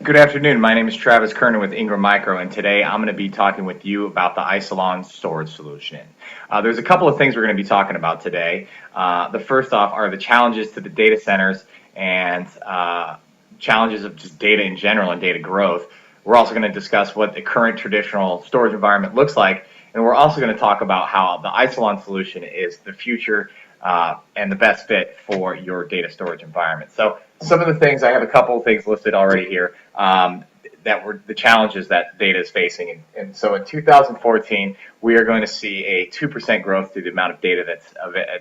Good afternoon. My name is Travis Kerner with Ingram Micro, and today I'm going to be talking with you about the Isilon storage solution. There's a couple of things we're going to be talking about today. The first off are the challenges to the data centers and challenges of just data in general and data growth. We're also going to discuss what the current traditional storage environment looks like, and we're also going to talk about how the Isilon solution is the future and the best fit for your data storage environment. So some of the things, I have a couple of things listed already here that were the challenges that data is facing. And so in 2014, we are going to see a 2% growth through the amount of data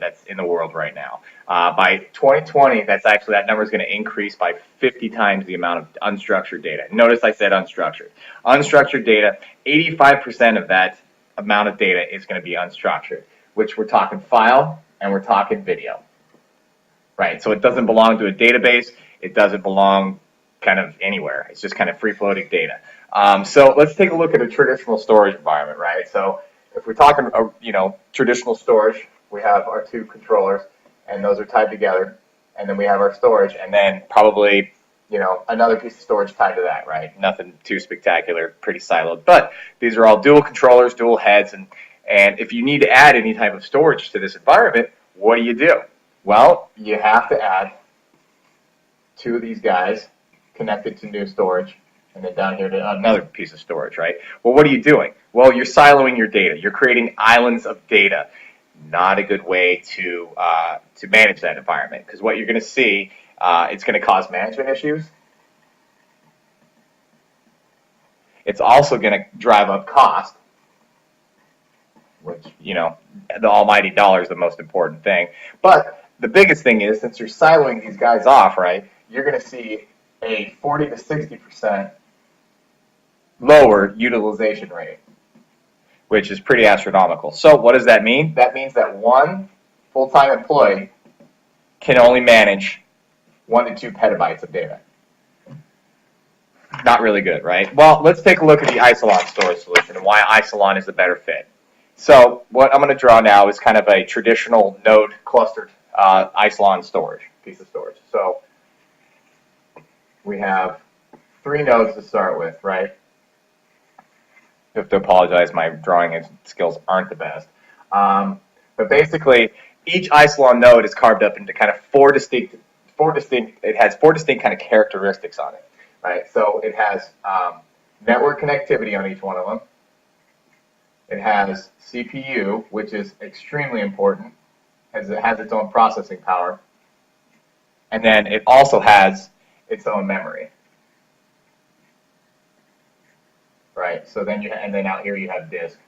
that's in the world right now. By 2020, that number is going to increase by 50 times the amount of unstructured data. Notice I said unstructured. Unstructured data, 85% of that amount of data is going to be unstructured, which we're talking file and we're talking video. Right, so it doesn't belong to a database. It doesn't belong kind of anywhere. It's just kind of free-floating data. So let's take a look at a traditional storage environment, right? So if we're talking, traditional storage, we have our two controllers, and those are tied together, and then we have our storage, and then probably, another piece of storage tied to that, right? Nothing too spectacular, pretty siloed. But these are all dual controllers, dual heads, and if you need to add any type of storage to this environment, what do? Well, you have to add two of these guys connected to new storage, and then down here to another piece of storage, right? Well, what are you doing? Well, you're siloing your data. You're creating islands of data. Not a good way to manage that environment, because what you're going to see, it's going to cause management issues. It's also going to drive up cost, which, the almighty dollar is the most important thing. But the biggest thing is, since you're siloing these guys off, right, you're going to see a 40 to 60% lower utilization rate, which is pretty astronomical. So what does that mean? That means that one full-time employee can only manage 1 to 2 petabytes of data. Not really good, right? Well, let's take a look at the Isilon storage solution and why Isilon is the better fit. So what I'm going to draw now is kind of a traditional node clustered Isilon storage, piece of storage. So we have 3 nodes to start with, right? I have to apologize, my drawing skills aren't the best. But basically, each Isilon node is carved up into kind of four distinct kind of characteristics on it, right? So it has network connectivity on each one of them. It has CPU, which is extremely important, as it has its own processing power. And then it also has its own memory. Right, so then out here you have disk.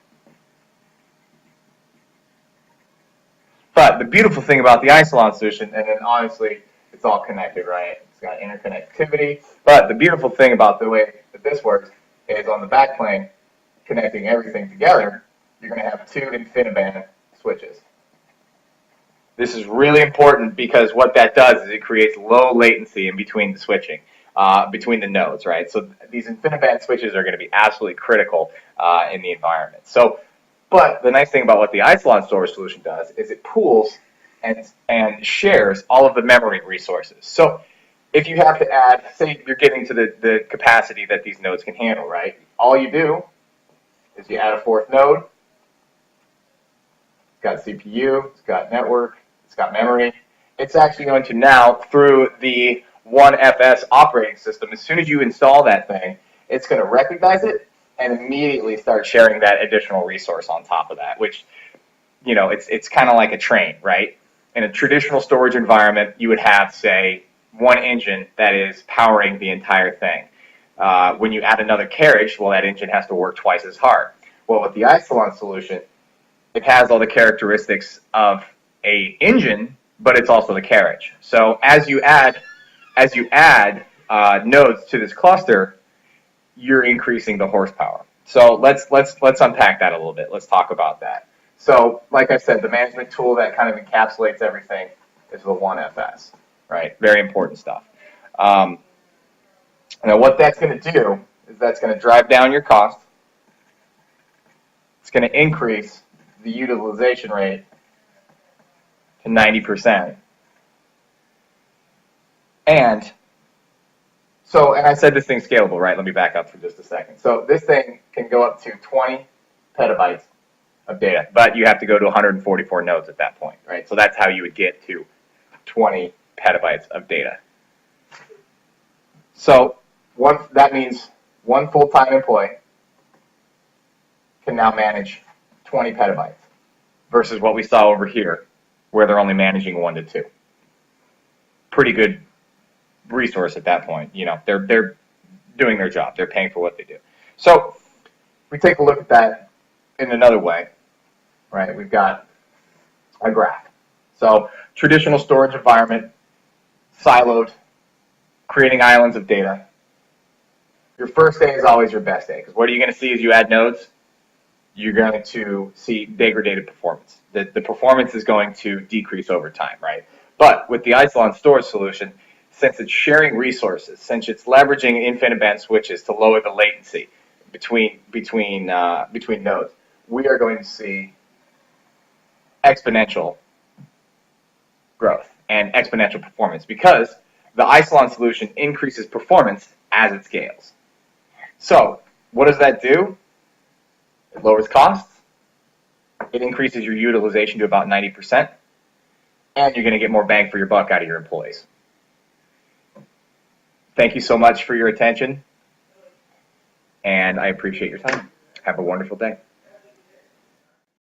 But the beautiful thing about the Isilon solution, and then honestly, it's all connected, right? It's got interconnectivity. But the beautiful thing about the way that this works is on the backplane, connecting everything together, you're going to have 2 InfiniBand switches. This is really important because what that does is it creates low latency in between the switching, between the nodes, right? So these InfiniBand switches are going to be absolutely critical in the environment. So, but the nice thing about what the Isilon storage solution does is it pools and shares all of the memory resources. So if you have to add, say you're getting to the capacity that these nodes can handle, right? All you do is you add a 4th node. It's got CPU, it's got network, it's got memory. It's actually going to now, through the 1FS operating system, as soon as you install that thing, it's going to recognize it and immediately start sharing that additional resource on top of that, which, it's kind of like a train, right? In a traditional storage environment, you would have, say, one engine that is powering the entire thing. When you add another carriage, well, that engine has to work twice as hard. Well, with the Isilon solution, it has all the characteristics of a engine, but it's also the carriage. So as you add nodes to this cluster, you're increasing the horsepower. So let's unpack that a little bit. Let's talk about that. So like I said, the management tool that kind of encapsulates everything is the 1FS, right? Very important stuff. Now what that's going to do is that's going to drive down your cost. It's going to increase the utilization rate to 90%. And So, and I said this thing's scalable, right? Let me back up for just a second. So this thing can go up to 20 petabytes of data, but you have to go to 144 nodes at that point, right? So that's how you would get to 20 petabytes of data. So that means one full-time employee can now manage 20 petabytes versus what we saw over here, where they're only managing 1 to 2. Pretty good resource at that point. You know, they're doing their job. They're paying for what they do. So we take a look at that in another way, right? We've got a graph. So traditional storage environment, siloed, creating islands of data. Your first day is always your best day, because what are you going to see as you add nodes? You're going to see degraded performance. The performance is going to decrease over time, right? But with the Isilon storage solution, since it's sharing resources, since it's leveraging InfiniBand switches to lower the latency between nodes, we are going to see exponential growth and exponential performance because the Isilon solution increases performance as it scales. So what does that do? It lowers costs. It increases your utilization to about 90%, and you're going to get more bang for your buck out of your employees. Thank you so much for your attention, and I appreciate your time. Have a wonderful day.